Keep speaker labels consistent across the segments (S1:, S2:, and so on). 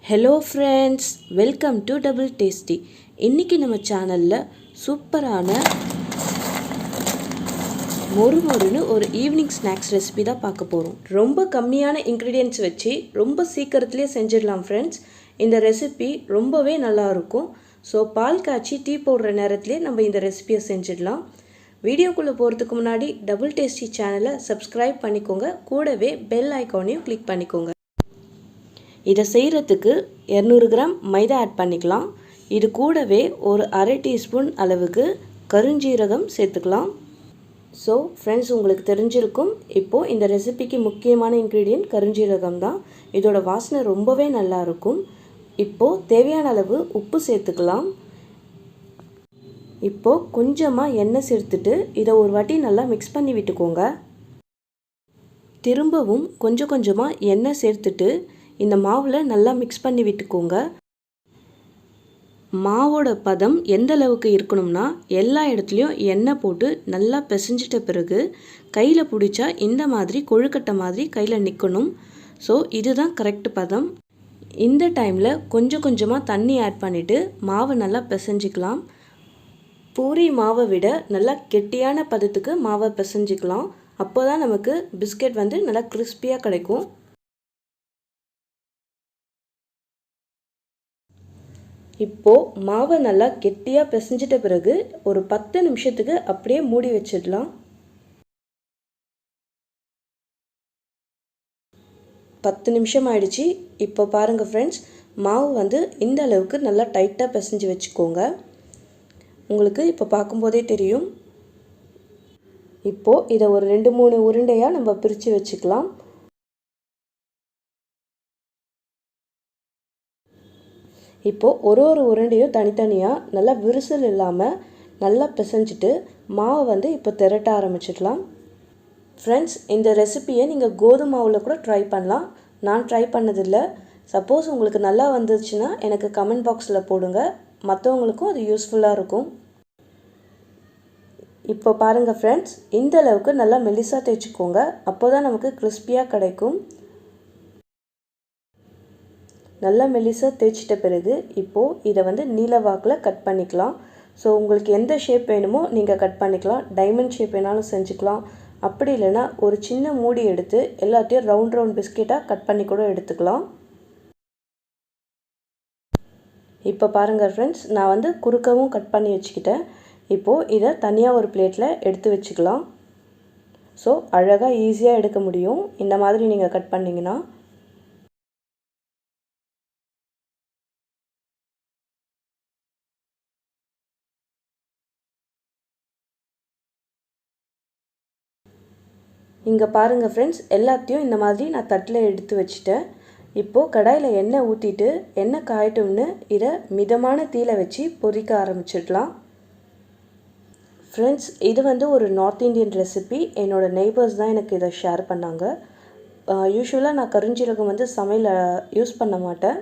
S1: Hello friends, welcome to double tasty. இன்றைக்கி நம்ம சேனலில் சூப்பரான மொறுன்னு ஒரு ஈவினிங் ஸ்நாக்ஸ் ரெசிபி தான் பார்க்க போகிறோம். ரொம்ப கம்மியான இன்க்ரீடியன்ட்ஸ் வச்சு ரொம்ப சீக்கிரத்துலேயே செஞ்சிடலாம் ஃப்ரெண்ட்ஸ். இந்த ரெசிபி ரொம்பவே நல்லாயிருக்கும். ஸோ பால் காய்ச்சி டீ போடுற நேரத்துலேயே நம்ம இந்த ரெசிபியை செஞ்சிடலாம். வீடியோக்குள்ளே போகிறதுக்கு முன்னாடி டபுள் டேஸ்டி சேனலை சப்ஸ்கிரைப் பண்ணிக்கோங்க. கூடவே பெல் ஐக்கானையும் கிளிக் பண்ணிக்கோங்க. இதை செய்கிறதுக்கு 200 கிராம் மைதா ஆட் பண்ணிக்கலாம். இது கூடவே ஒரு அரை டீஸ்பூன் அளவுக்கு கருஞ்சீரகம் சேர்த்துக்கலாம். ஸோ ஃப்ரெண்ட்ஸ், உங்களுக்கு தெரிஞ்சிருக்கும், இப்போது இந்த ரெசிபிக்கு முக்கியமான இன்க்ரீடியன்ட் கருஞ்சீரகம் தான். இதோட வாசனை ரொம்பவே நல்லாயிருக்கும். இப்போது தேவையான அளவு உப்பு சேர்த்துக்கலாம். இப்போது கொஞ்சமாக எண்ணெய் சேர்த்துட்டு இதை ஒரு வாட்டி நல்லா மிக்ஸ் பண்ணி விட்டுக்கோங்க. திரும்பவும் கொஞ்சம் கொஞ்சமாக எண்ணெய் சேர்த்துட்டு இந்த மாவில் நல்லா மிக்ஸ் பண்ணி விட்டுக்கோங்க. மாவோட பதம் எந்த அளவுக்கு இருக்கணும்னா, எல்லா இடத்துலையும் எண்ணெய் போட்டு நல்லா பிசைஞ்சிட்ட பிறகு கையில் பிடிச்சா இந்த மாதிரி கொழுக்கட்டை மாதிரி கையில் நிற்கணும். ஸோ இதுதான் கரெக்ட் பதம். இந்த டைமில் கொஞ்சம் கொஞ்சமாக தண்ணி ஆட் பண்ணிவிட்டு மாவை நல்லா பிசைஞ்சிக்கலாம். பூரி மாவை விட நல்லா கெட்டியான பதத்துக்கு மாவை பிசைஞ்சிக்கலாம். அப்போ தான் நமக்கு பிஸ்கெட் நல்லா கிறிஸ்பியாக கிடைக்கும். இப்போது மாவை நல்லா கெட்டியாக பிசைஞ்சிட்ட பிறகு ஒரு 10 நிமிஷத்துக்கு அப்படியே மூடி வச்சிடலாம். 10 நிமிஷம் ஆயிடுச்சு. இப்போ பாருங்கள் ஃப்ரெண்ட்ஸ், மாவு இந்த அளவுக்கு நல்லா டைட்டாக பிசைஞ்சு வச்சுக்கோங்க. உங்களுக்கு இப்போ பார்க்கும்போதே தெரியும். இப்போது இதை ஒரு 2-3 உருண்டையாக நம்ம பிரித்து வச்சுக்கலாம். இப்போது ஒரு உருண்டையும் தனித்தனியாக நல்லா விரிசல் இல்லாமல் நல்லா பிசைஞ்சிட்டு மாவை இப்போ திரட்ட ஆரம்பிச்சிடலாம். ஃப்ரெண்ட்ஸ், இந்த ரெசிப்பியை நீங்கள் கோதுமை மாவில் கூட ட்ரை பண்ணலாம். நான் ட்ரை பண்ணதில்லை. சப்போஸ் உங்களுக்கு நல்லா வந்துச்சுன்னா எனக்கு கமெண்ட் பாக்ஸில் போடுங்க. மற்றவங்களுக்கும் அது யூஸ்ஃபுல்லாக இருக்கும். இப்போ பாருங்கள் ஃப்ரெண்ட்ஸ், இந்த அளவுக்கு நல்லா மெலிசாக தேய்ச்சிக்கோங்க. அப்போ தான் நமக்கு கிறிஸ்பியாக கிடைக்கும். நல்லா மெலிசாக தேய்ச்சிட்ட பிறகு இப்போது இதை நீல வாக்கில் கட் பண்ணிக்கலாம். ஸோ உங்களுக்கு எந்த ஷேப் வேணுமோ நீங்கள் கட் பண்ணிக்கலாம். டைமண்ட் ஷேப் வேணாலும் செஞ்சுக்கலாம். அப்படி இல்லைன்னா ஒரு சின்ன மூடி எடுத்து எல்லாத்தையும் ரவுண்ட் பிஸ்கெட்டாக கட் பண்ணி கூட எடுத்துக்கலாம். இப்போ பாருங்கள் ஃப்ரெண்ட்ஸ், நான் குறுக்கவும் கட் பண்ணி வச்சுக்கிட்டேன். இப்போது இதை தனியாக ஒரு பிளேட்டில் எடுத்து வச்சுக்கலாம். ஸோ அழகாக ஈஸியாக எடுக்க முடியும் இந்த மாதிரி நீங்கள் கட் பண்ணிங்கன்னா. இங்கே பாருங்கள் ஃப்ரெண்ட்ஸ், எல்லாத்தையும் இந்த மாதிரி நான் தட்டில் எடுத்து வச்சுட்டேன். இப்போது கடாயில் எண்ணெய் ஊற்றிட்டு எண்ணெய் காயட்டும்னு இதை மிதமான தீயில வச்சு பொரிக்க ஆரம்பிச்சிடலாம். ஃப்ரெண்ட்ஸ், இது ஒரு நார்த் இந்தியன் ரெசிபி. என்னோடய நெய்பர்ஸ் தான் எனக்கு இதை ஷேர் பண்ணாங்க. யூஸ்வலாக நான் கருஞ்சீரகம் சமையல் யூஸ் பண்ண மாட்டேன்.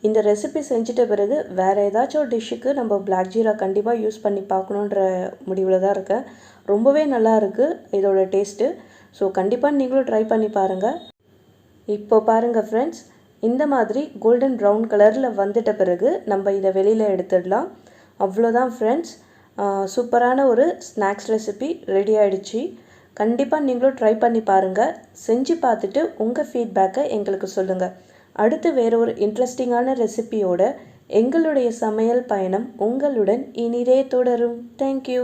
S1: இந்த ரெசிபி செஞ்சிட்ட பிறகு வேறு ஏதாச்சும் ஒரு டிஷ்ஷுக்கு நம்ம பிளாக் ஜீரா கண்டிப்பாக யூஸ் பண்ணி பார்க்கணுன்ற முடிவில் தான் இருக்கேன். ரொம்பவே நல்லா இருக்குது இதோட டேஸ்ட்டு. ஸோ கண்டிப்பாக நீங்களும் ட்ரை பண்ணி பாருங்கள். இப்போ பாருங்கள் ஃப்ரெண்ட்ஸ், இந்த மாதிரி கோல்டன் ப்ரௌன் கலரில் வந்துட்ட பிறகு நம்ம இதை வெளியில் எடுத்துடலாம். அவ்வளோதான் ஃப்ரெண்ட்ஸ், சூப்பரான ஒரு ஸ்நாக்ஸ் ரெசிபி ரெடி ஆகிடுச்சு. கண்டிப்பாக நீங்களும் ட்ரை பண்ணி பாருங்கள். செஞ்சு பார்த்துட்டு உங்கள் ஃபீட்பேக்கை எங்களுக்கு சொல்லுங்கள். அடுத்து வேறு ஒரு இன்ட்ரெஸ்டிங்கான ரெசிபியோட எங்களுடைய சமையல் பயணம் உங்களுடன் இனிதே தொடரும். தேங்க்யூ.